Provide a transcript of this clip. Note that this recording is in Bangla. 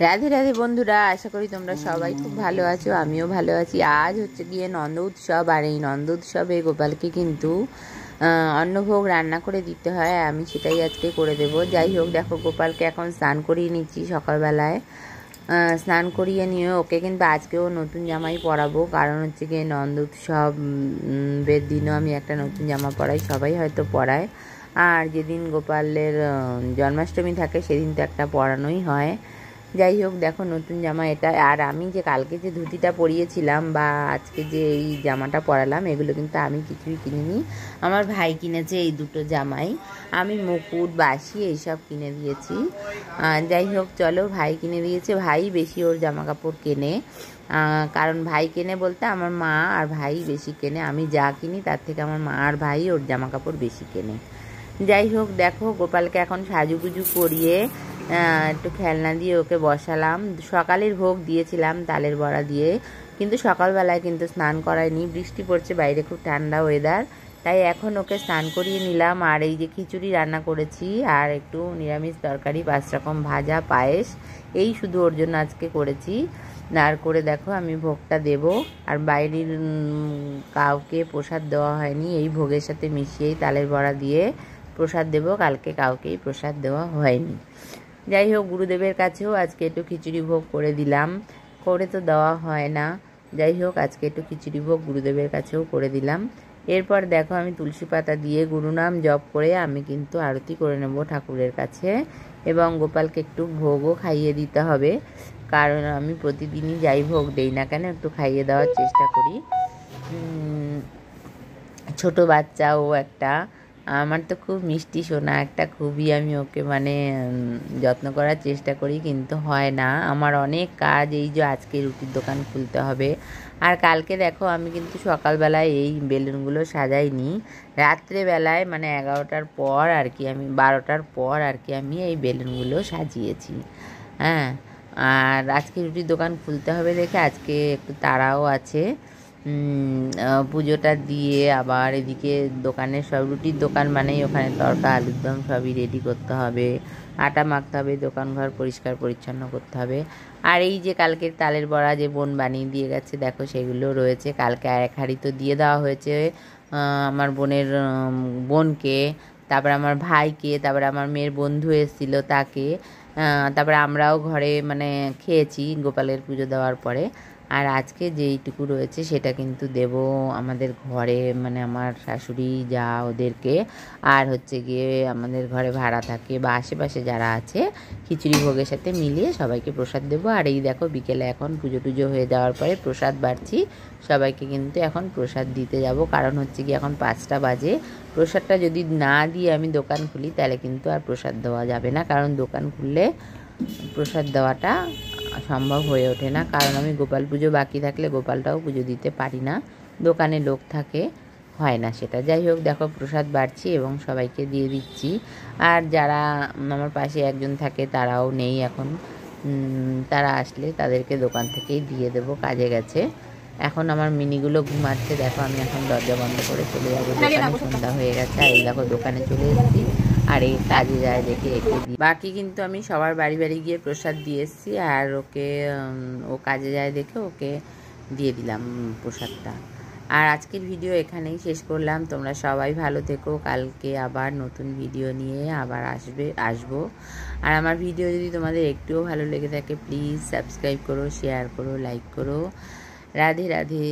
রাধে রাধে বন্ধুরা, আশা করি তোমরা সবাই খুব ভালো আছো। আমিও ভালো আছি। আজ হচ্ছে গিয়ে নন্দ উৎসব, আর এই নন্দ উৎসবে গোপালকে কিন্তু অন্নভোগ রান্না করে দিতে হয়। আমি সেটাই আজকে করে দেব। যাই হোক, দেখো গোপালকে এখন স্নান করিয়ে নিচ্ছি সকালবেলায়। স্নান করিয়ে নিয়ে ওকে কিন্তু আজকেও নতুন জামাই পরাবো, কারণ হচ্ছে গিয়ে নন্দ উৎসবের দিনও আমি একটা নতুন জামা পরাই, সবাই হয়তো পরায়। আর যেদিন গোপালের জন্মাষ্টমী থাকে সেদিন তো একটা পরানোই হয়। যাই হোক, দেখো নতুন জামা এটা। আর আমি যে কালকে যে ধুতিটা পরিয়েছিলাম বা আজকে যে এই জামাটা পরালাম, এগুলো কিন্তু আমি কিছুই কিনিনি, আমার ভাই কিনেছে এই দুটো জামাই। আমি মুকুট, বাসি এইসব কিনে দিয়েছি। যাই হোক, চলো, ভাই কিনে দিয়েছে। ভাই বেশি ওর জামা কাপড় কেনে, কারণ ভাই কেনে বলতে আমার মা আর ভাই বেশি কেনে। আমি যা কিনি তার থেকে আমার মা আর ভাই ওর জামা কাপড় বেশি কেনে। যাই হোক, দেখো গোপালকে এখন সাজুগুজু করিয়ে একটু খেলনা দিয়ে ওকে বসালাম। সকালের ভোগ দিয়েছিলাম তালের বড়া দিয়ে, কিন্তু সকালবেলায় কিন্তু স্নান করায়নি। বৃষ্টি পড়ছে বাইরে, খুব ঠান্ডা ওয়েদার, তাই এখন ওকে স্নান করিয়ে নিলাম। আর এই যে খিচুড়ি রান্না করেছি আর একটু নিরামিষ তরকারি, 5 রকম ভাজা, পায়েস, এই শুধু ওর জন্য আজকে করেছি। আর করে দেখো আমি ভোগটা দেব। আর বাইরের কাউকে প্রসাদ দেওয়া হয়নি, এই ভোগের সাথে মিশিয়েই তালের বড়া দিয়ে প্রসাদ দেব। কালকে কাউকেই প্রসাদ দেওয়া হয়নি। যাই হোক, গুরুদেবের কাছেও আজকে একটু খিচুড়ি ভোগ করে দিলাম, করে তো দেওয়া হয় না। যাই হোক, আজকে একটু খিচুড়ি ভোগ গুরুদেবের কাছেও করে দিলাম। এরপর দেখো আমি তুলসী পাতা দিয়ে গুরুনাম জপ করে আমি কিন্তু আরতি করে নেব ঠাকুরের কাছে, এবং গোপালকে একটু ভোগও খাইয়ে দিতে হবে, কারণ আমি প্রতিদিনই যাই ভোগ দেই না কেন একটু খাইয়ে দেওয়ার চেষ্টা করি। ছোট বাচ্চাও একটা, আমার তো খুব মিষ্টি সোনা একটা, খুবই আমি ওকে মানে যত্ন করার চেষ্টা করি, কিন্তু হয় না। আমার অনেক কাজ, এই যে আজকে রুটির দোকান খুলতে হবে। আর কালকে দেখো আমি কিন্তু সকালবেলায় এই বেলুনগুলো সাজাইনি, রাত্রেবেলায় মানে 11টার পর আর কি, আমি 12টার পর আর কি আমি এই বেলুনগুলো সাজিয়েছি। হ্যাঁ, আর আজকে রুটির দোকান খুলতে হবে দেখে আজকে একটু তাড়াও আছে। পুজোটা দিয়ে আবার এদিকে দোকানের সব, রুটির দোকান মানেই ওখানে তড়কা, আলুর দম সবই রেডি করতে হবে, আটা মাখতে হবে, দোকান ঘর পরিষ্কার পরিচ্ছন্ন করতে হবে। আর এই যে কালকের তালের বড়া যে বোন বানিয়ে দিয়ে গেছে দেখো, সেগুলো রয়েছে। কালকে আর এক হাঁড়ি তো দিয়ে দেওয়া হয়েছে আমার বোনের বোনকে, তারপরে আমার ভাইকে, তারপরে আমার মেয়ের বন্ধু এসেছিলো তাকে, তারপরে আমরাও ঘরে মানে খেয়েছি গোপালের পুজো দেওয়ার পরে। আর আজকে যেইটুকু রয়েছে সেটা কিন্তু দেব আমাদের ঘরে, মানে আমার শাশুড়ি যা ওদেরকে, আর হচ্ছে গিয়ে আমাদের ঘরে ভাড়া থাকে বা আশেপাশে যারা আছে, খিচুড়ি ভোগের সাথে মিলিয়ে সবাইকে প্রসাদ দেবো। আর এই দেখো বিকেলে এখন পুজো টুজো হয়ে যাওয়ার পরে প্রসাদ বাড়ছি, সবাইকে কিন্তু এখন প্রসাদ দিতে যাব, কারণ হচ্ছে কি এখন 5টা বাজে। প্রসাদটা যদি না দিয়ে আমি দোকান খুলি তাহলে কিন্তু আর প্রসাদ দেওয়া যাবে না, কারণ দোকান খুললে প্রসাদ দেওয়াটা সম্ভব হয়ে ওঠে না, কারণ আমি গোপাল পুজো বাকি থাকলে গোপালটাও পুজো দিতে পারি না, দোকানে লোক থাকে, হয় না সেটা। যাই হোক, দেখো প্রসাদ বাড়ছি এবং সবাইকে দিয়ে দিচ্ছি। আর যারা আমার পাশে একজন থাকে তারাও নেই এখন, তারা আসলে তাদেরকে দোকান থেকেই দিয়ে দেবো, কাজে গেছে। এখন আমার মিনিগুলো ঘুমাচ্ছে, দেখো আমি এখন দরজা বন্ধ করে চলে যাবো দোকানে, সন্ধ্যা হয়ে গেছে। আর এই দেখো দোকানে চলে এসেছি, আর এই কাজে যায় দেখে একে দিই। বাকি কিন্তু আমি সবার বাড়ি বাড়ি গিয়ে প্রসাদ দিয়ে এসেছি, আর ওকে ও কাজে যায় দেখে ওকে দিয়ে দিলাম প্রসাদটা। আর আজকের ভিডিও এখানেই শেষ করলাম। তোমরা সবাই ভালো থেকো, কালকে আবার নতুন ভিডিও নিয়ে আবার আসবো। আর আমার ভিডিও যদি তোমাদের একটুও ভালো লেগে থাকে প্লিজ সাবস্ক্রাইব করো, শেয়ার করো, লাইক করো। রাধে রাধে।